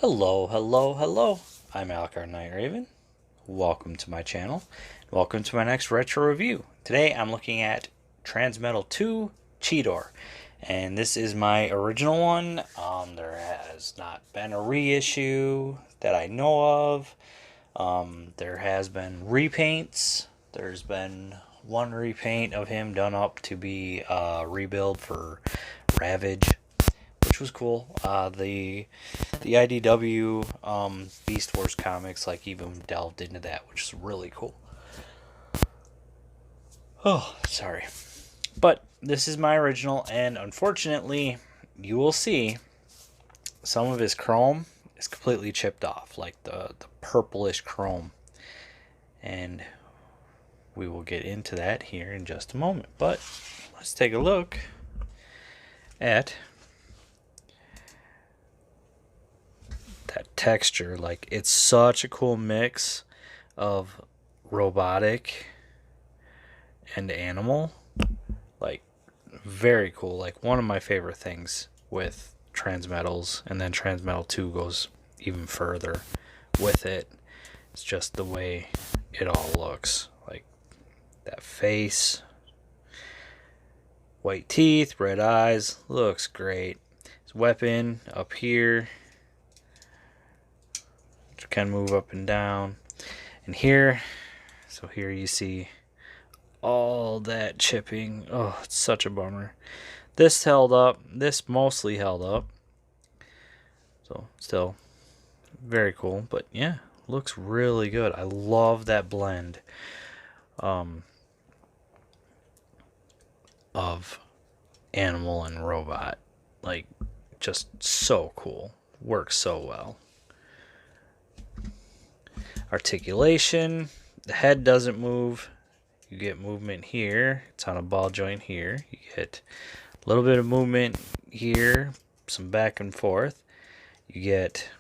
Hello, hello, hello. I'm Alcar Night Raven. Welcome to my channel. Welcome to my next retro review. Today I'm looking at Transmetal 2 Cheetor. And this is my original one. There has not been a reissue that I know of. There has been repaints. There's been one repaint of him done up to be a rebuild for Ravage, which was cool. The IDW Beast Wars comics even delved into that, which is really cool. Oh, sorry. But this is my original, and unfortunately, you will see some of his chrome is completely chipped off, like the purplish chrome. And we will get into that here in just a moment. But let's take a look at that texture. Like, it's such a cool mix of robotic and animal. Like, very cool. Like, one of my favorite things with Transmetals, and then Transmetal 2 goes even further with it. It's just the way it all looks. Like, that face, white teeth, red eyes, looks great. His weapon up here, which can move up and down. And here, so here you see all that chipping. Oh, it's such a bummer. This held up. This mostly held up. So, still very cool. But yeah, looks really good. I love that blend of animal and robot. Like, just so cool. Works so well. Articulation. The head doesn't move. You get movement here. It's on a ball joint here. You get a little bit of movement here. Some back and forth. You get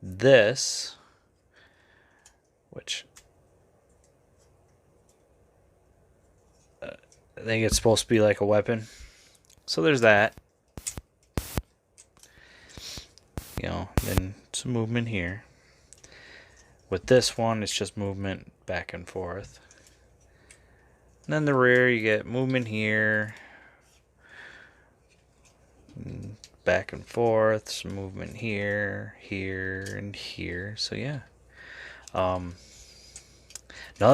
this, which I think it's supposed to be like a weapon. So there's that. Then some movement here. With this one, it's just movement back and forth. And then the rear, you get movement here, back and forth, some movement here, here, and here. So yeah. Another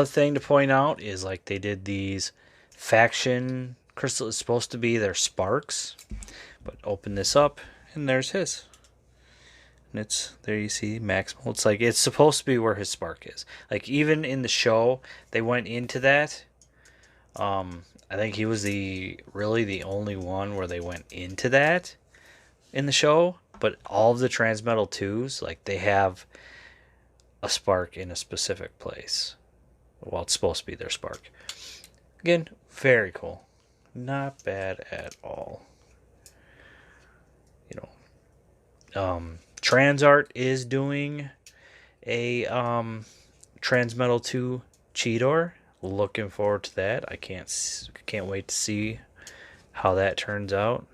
thing to point out is, like, they did these faction crystal. It's supposed to be their sparks, but open this up and there's his. And it's there. You see Maximal. It's like it's supposed to be where his spark is. Like, even in the show, they went into that. I think he was really the only one where they went into that in the show. But all of the Transmetal 2s, like, they have a spark in a specific place. Well, it's supposed to be their spark. Again, very cool. Not bad at all. Transart is doing a Transmetal 2 Cheetor. Looking forward to that. I can't wait to see how that turns out.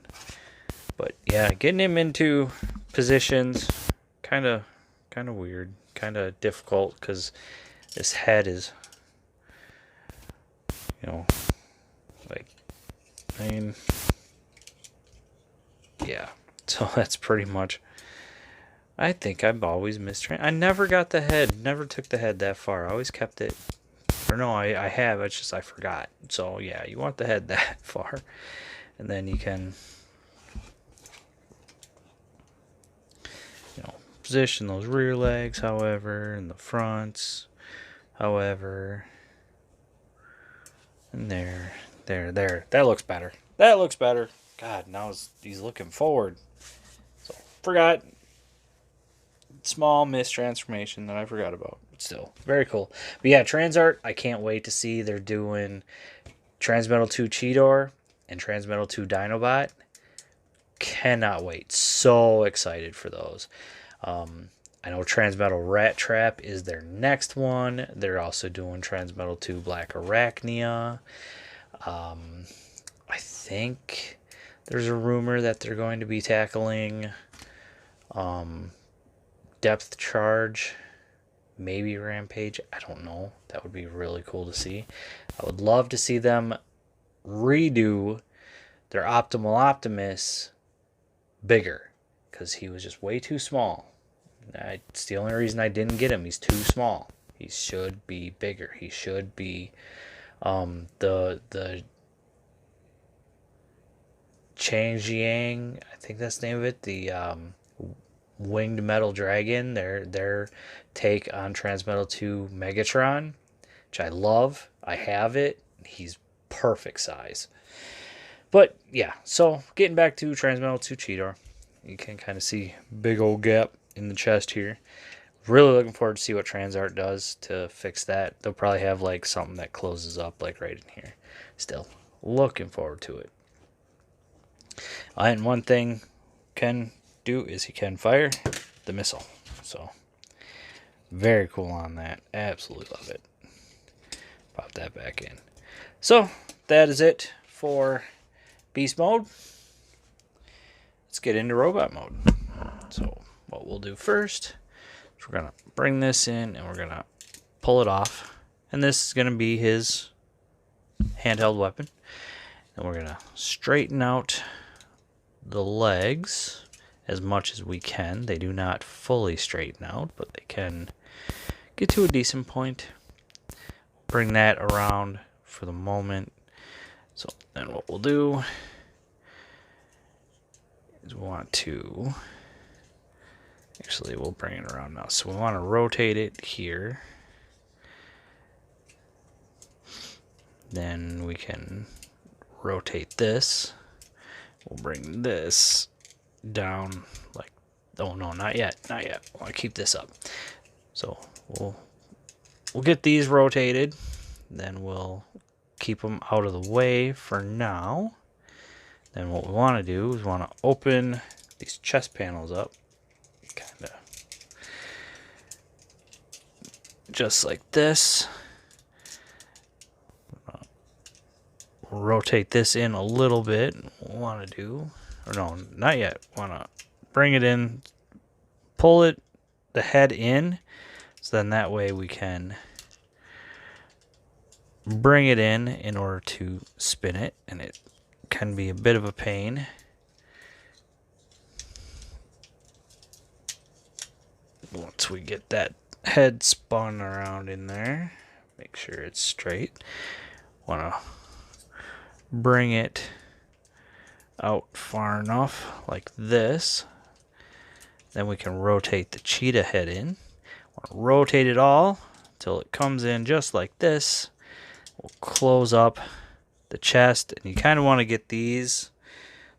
But yeah, getting him into positions kind of weird, kind of difficult, because this head is, like, I mean, yeah. So that's pretty much. I think I've always I never got the head. Never took the head that far. I always kept it. Or no, I have. It's just I forgot. So yeah, you want the head that far, and then you can, position those rear legs, however, and the fronts, however. And there. That looks better. That looks better. God, now he's looking forward. So, forgot. Small mistransformation that I forgot about. But still, very cool. But yeah, Transart, I can't wait to see. They're doing Transmetal 2 Cheetor and Transmetal 2 Dinobot. Cannot wait. So excited for those. I know Transmetal Rat Trap is their next one. They're also doing Transmetal 2 Black Arachnia. I think there's a rumor that they're going to be tackling depth charge, maybe Rampage. I don't know. That would be really cool to see. I would love to see them redo their Optimal Optimus bigger, because he was just way too small. It's the only reason I didn't get him. He's too small. He should be bigger. He should be the Changjiang, I think that's the name of it, the winged metal dragon, their take on Transmetal 2 Megatron, which I love. I have it. He's perfect size. But yeah, so getting back to Transmetal 2 Cheetor, you can kind of see big old gap in the chest here. Really looking forward to see what Transart does to fix that. They'll probably have like something that closes up like right in here. Still looking forward to it. And one thing can do is he can fire the missile. So very cool on that. Absolutely love it. Pop that back in. So that is it for beast mode. Let's get into robot mode. So what we'll do first is we're going to bring this in and we're going to pull it off. And this is going to be his handheld weapon. And we're going to straighten out the legs as much as we can. They do not fully straighten out, but they can get to a decent point. Bring that around for the moment. So then what we'll do is we want to, actually we'll bring it around now. So we want to rotate it here. Then we can rotate this. We'll bring this down like, oh no, not yet, not yet. I want to keep this up. So we'll get these rotated. Then we'll keep them out of the way for now. Then what we want to do is want to open these chest panels up, kind of just like this. Rotate this in a little bit. What we want to do, or no, not yet. Want to bring it in, pull it, the head in, so then that way we can bring it in order to spin it, and it can be a bit of a pain. Once we get that head spun around in there, make sure it's straight. Want to bring it out far enough like this. Then we can rotate the cheetah head in. Rotate it all until it comes in just like this. We'll close up the chest, and you kind of want to get these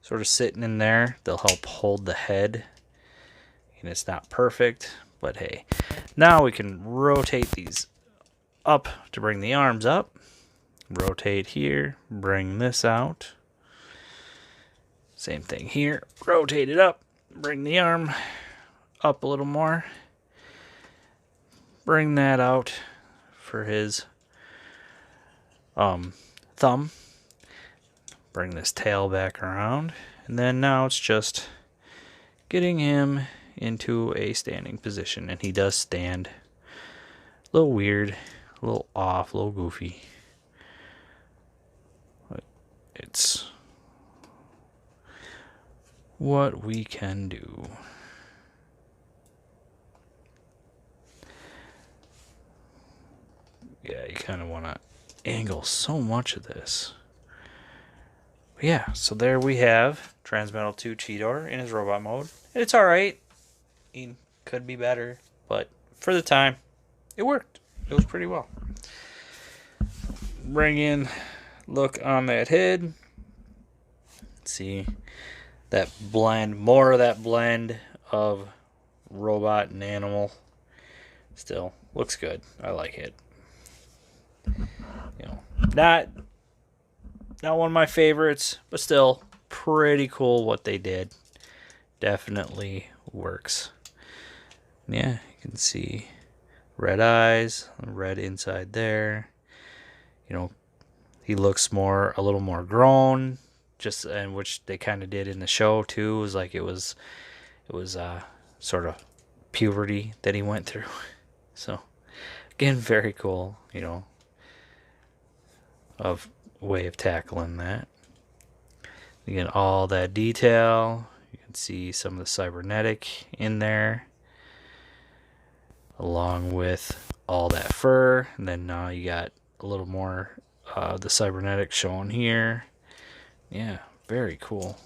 sort of sitting in there. They'll help hold the head. And it's not perfect, but hey. Now we can rotate these up to bring the arms up. Rotate here, bring this out. Same thing here. Rotate it up, bring the arm up a little more. Bring that out for his thumb. Bring this tail back around. And then now it's just getting him into a standing position. And he does stand a little weird, a little off, a little goofy. It's what we can do. Yeah, you kind of want to angle so much of this. But yeah, so there we have Transmetal 2 Cheetor in his robot mode. It's alright. He could be better, but for the time, it worked. It was pretty well. Bring in, look on that head. See that blend, more of that blend of robot and animal. Still looks good. I like it. You know, not one of my favorites, but still pretty cool what they did. Definitely works. Yeah, you can see red eyes, red inside there. You know, he looks a little more grown, just, and which they kind of did in the show too. It was like it was sort of puberty that he went through. So, again, very cool, you know, of way of tackling that. Again, all that detail. You can see some of the cybernetic in there, along with all that fur. And then now you got a little more the cybernetic shown here. Yeah, very cool.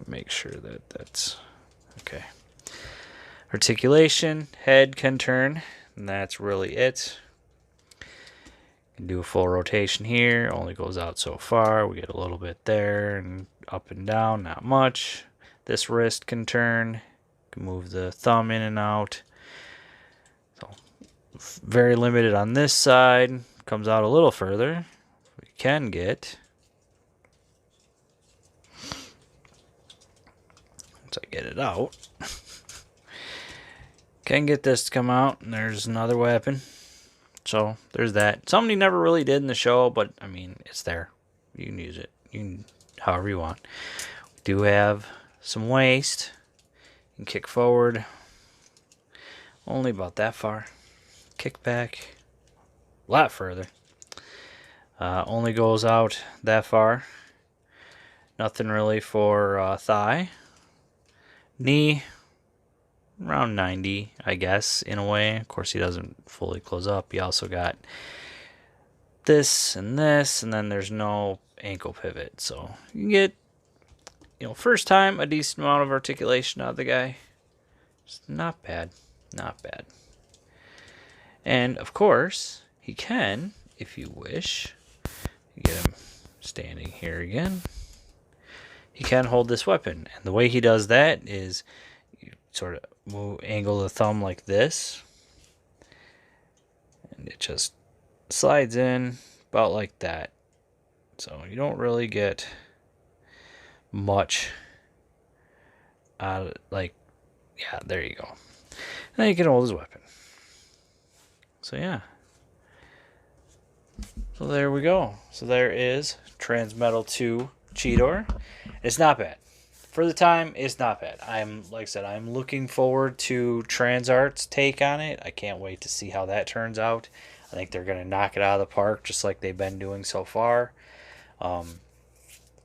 Make sure that that's okay. Articulation, head can turn, and that's really it. Can do a full rotation here, only goes out so far. We get a little bit there and up and down, not much. This wrist can turn, can move the thumb in and out. So very limited on this side. Comes out a little further. We can get, once I get it out, can get this to come out, and there's another weapon. So there's that. Somebody never really did in the show, but I mean, it's there. You can use it. You can, however you want. We do have some waist. You can kick forward. Only about that far. Kick back. A lot further. Only goes out that far. Nothing really for thigh. Knee. Around 90, I guess, in a way. Of course, he doesn't fully close up. You also got this, and then there's no ankle pivot. So you can get, you know, first time, a decent amount of articulation out of the guy. It's not bad. Not bad. And, of course, he can, if you wish, you get him standing here again. He can hold this weapon. And the way he does that is you sort of angle the thumb like this, and it just slides in about like that. So you don't really get much out of, like, yeah, there you go. Now you can hold his weapon. So yeah. So there we go. So there is Transmetal 2 Cheetor. It's not bad. For the time, it's not bad. Like I said, I'm looking forward to Transart's take on it. I can't wait to see how that turns out. I think they're going to knock it out of the park just like they've been doing so far.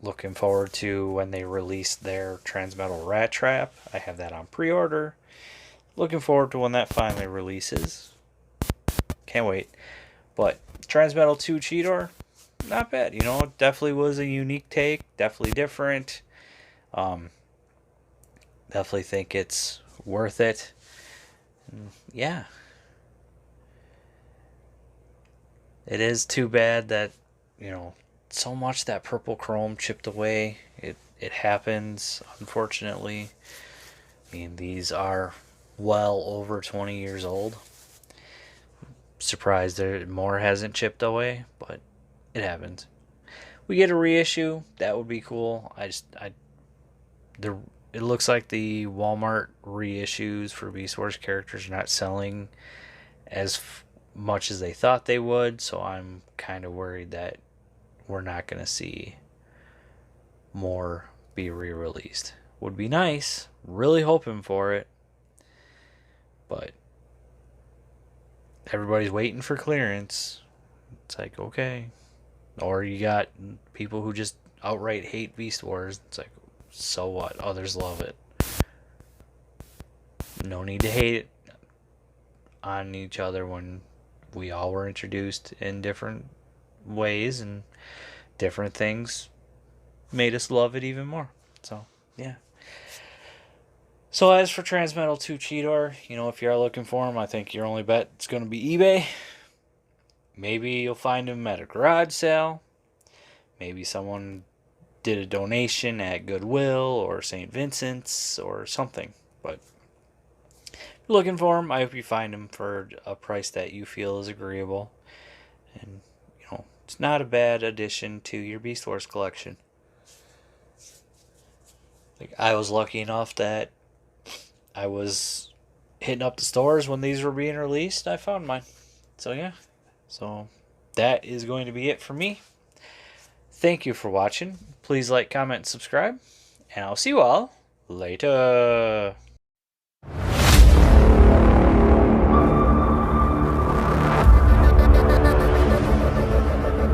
Looking forward to when they release their Transmetal Rat Trap. I have that on pre-order. Looking forward to when that finally releases. Can't wait. But Transmetal 2 Cheetor, not bad. You know, it definitely was a unique take. Definitely different. Definitely think it's worth it. Yeah. It is too bad that, you know, so much that purple chrome chipped away. It happens, unfortunately. I mean, these are well over 20 years old. Surprised there more hasn't chipped away, but it happens. We get a reissue. That would be cool. It looks like the Walmart reissues for Beast Wars characters are not selling as much as they thought they would, so I'm kind of worried that we're not going to see more be re-released. Would be nice. Really hoping for it. But everybody's waiting for clearance. It's like, okay. Or you got people who just outright hate Beast Wars. It's like, so what? Others love it. No need to hate it on each other when we all were introduced in different ways, and different things made us love it even more. So, yeah. So as for Transmetal 2 Cheetor, you know, if you are looking for him, I think your only bet is going to be eBay. Maybe you'll find him at a garage sale. Maybe someone did a donation at Goodwill or St. Vincent's or something. But if you're looking for him, I hope you find him for a price that you feel is agreeable. And, you know, it's not a bad addition to your Beast Wars collection. Like, I was lucky enough that I was hitting up the stores when these were being released. I found mine. So, yeah. So, that is going to be it for me. Thank you for watching. Please like, comment, and subscribe. And I'll see you all later.